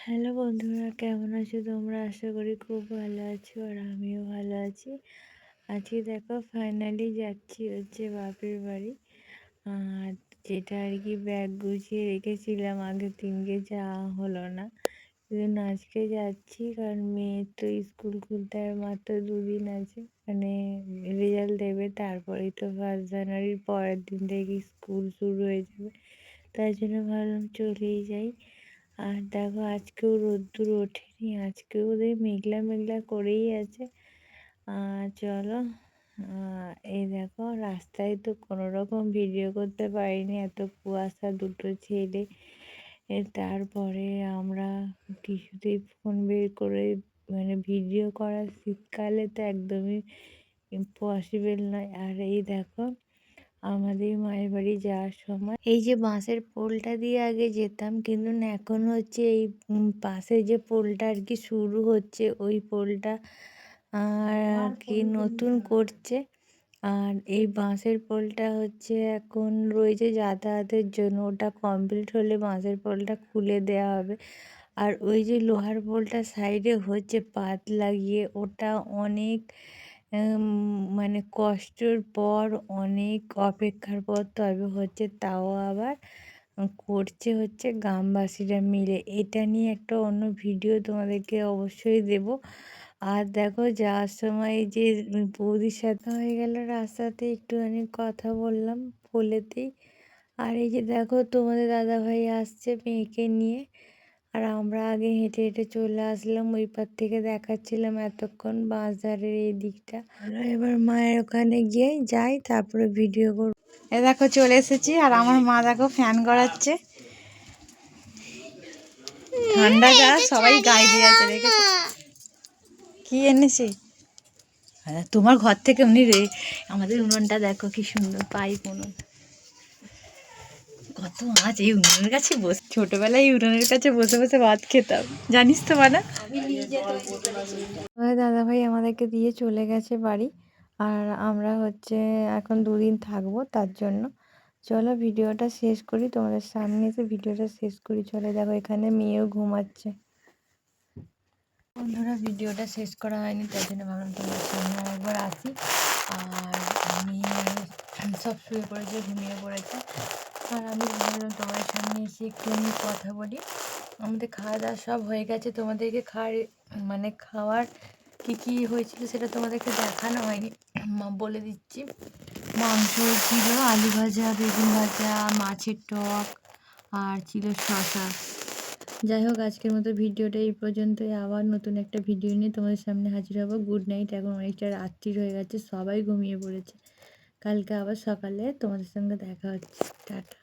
Hello বন্ধুরা, কেমন আছো তোমরা? আশা করি খুব ভালো আছো আর আমিও ভালো আছি। আজকে দেখো ফাইনালি যাচ্ছি বাপের বাড়ি। আর যেটা আর কি ব্যাগ গুছিয়ে রেখেছিলাম আগের দিনকে যাওয়া হলো না, সেজন্য আজকে যাচ্ছি। কারণ মেয়ের তো স্কুল খুলতে আর মাত্র 2 দিন আছে, মানে রেজাল্ট দেবে তারপরেই তো 1 জানুয়ারির পরের দিন থেকে স্কুল শুরু হয়ে যাবে। তাই জন্য ভাবলাম চলেই যাই। আর দেখো আজকেও রোদ্দুর ওঠেনি, আজকেও মেঘলা মেঘলা করেই আছে। চলো, এই দেখো রাস্তায় তো কোনো রকম ভিডিও করতে পারিনি, এত কুয়াশা, দুটো ছেলে। তারপরে আমরা কিছুতেই ফোন বের করে মানে ভিডিও করা শীতকালে তো একদমই পসিবল নয়। আর এই দেখো আমাদের মায়ের বাড়ি যাওয়ার সময় এই যে বাঁশের পোলটা দিয়ে আগে যেতাম, কিন্তু না এখন হচ্ছে এই পাশে যে পোলটা আর কি শুরু হচ্ছে ওই পোলটা আর কি নতুন করছে। আর এই বাঁশের পোলটা হচ্ছে এখন রয়েছে যাতায়াতের জন্য, ওটা কমপ্লিট হলে বাঁশের পোলটা খুলে দেওয়া হবে। আর ওই যে লোহার পোলটা সাইডে হচ্ছে পাত লাগিয়ে, ওটা অনেক মানে কষ্টের পর, অনেক অপেক্ষার পর তবে হচ্ছে, তাও আবার করছে হচ্ছে গ্রামবাসীরা মিলে। এটা নিয়ে একটা অন্য ভিডিও তোমাদেরকে অবশ্যই দেব। আর দেখো যাওয়ার সময় যে বৌদির সাথে হয়ে গেল রাস্তাতে, একটুখানি কথা বললাম পোলেতেই। আর এই যে দেখো তোমাদের দাদাভাই আসছে মেয়েকে নিয়ে, আর আমরা আগে হেঁটে হেঁটে চলে আসলাম। ওই পার থেকে দেখাচ্ছিলাম এতক্ষণ বাঁশঝাড়ের এই দিকটা। এবার মায়ের ওখানে গিয়ে যাই, তারপরে ভিডিও করব। এ দেখো চলে এসেছি, আর আমার মা দেখো ফ্যান গড়াচ্ছে। ঠান্ডা যা সবাই গায়ে দিয়ে আছে, দেখেছো কি এনেছি? তোমার ঘর থেকে উনি আমাদের উনুনটা দেখো কি সুন্দর, পাইপ উনুন। কত মাছ এই উনুনের কাছে বসে, ছোটবেলায় উনুনের কাছে বসে বসে ভাত খেতাম, জানিস তো মানে। আমাদের দাদাভাই আমাদেরকে দিয়ে চলে গেছে বাড়ি, আর আমরা হচ্ছে এখন 2 দিন থাকবো, তার জন্য চলো ভিডিওটা শেষ করি, তোমাদের সামনে এসে ভিডিওটা শেষ করি। চলে দেখো এখানে মেয়েও ঘুমাচ্ছে। বন্ধুরা ভিডিওটা শেষ করা হয়নি, তার জন্য ভাবলাম তোমাদের সামনে আরেকবার আসি। আর আমি সব শুয়ে পড়েছে, ঘুমিয়ে পড়েছে, আর আমি ভাবলাম তোমাদের সামনে এসে একটু আমি কথা বলি। আমাদের খাওয়া দাওয়া সব হয়ে গেছে, তোমাদেরকে মানে খাওয়ার কী হয়েছিল সেটা তোমাদেরকে দেখানো হয়নি, বলে দিচ্ছি। মাংস ছিল, আলু ভাজা, বেগুন ভাজা, মাছের টক, আর ছিল শসা। যাই হোক আজকের মতো ভিডিওটা এই পর্যন্তই। আবার নতুন একটা ভিডিও নিয়ে তোমাদের সামনে হাজির হবো। Good night. এখন অনেকটা রাত্রির হয়ে গেছে, সবাই ঘুমিয়ে পড়েছে। কালকে আবার সকালে তোমাদের সঙ্গে দেখা হচ্ছে। টাটা।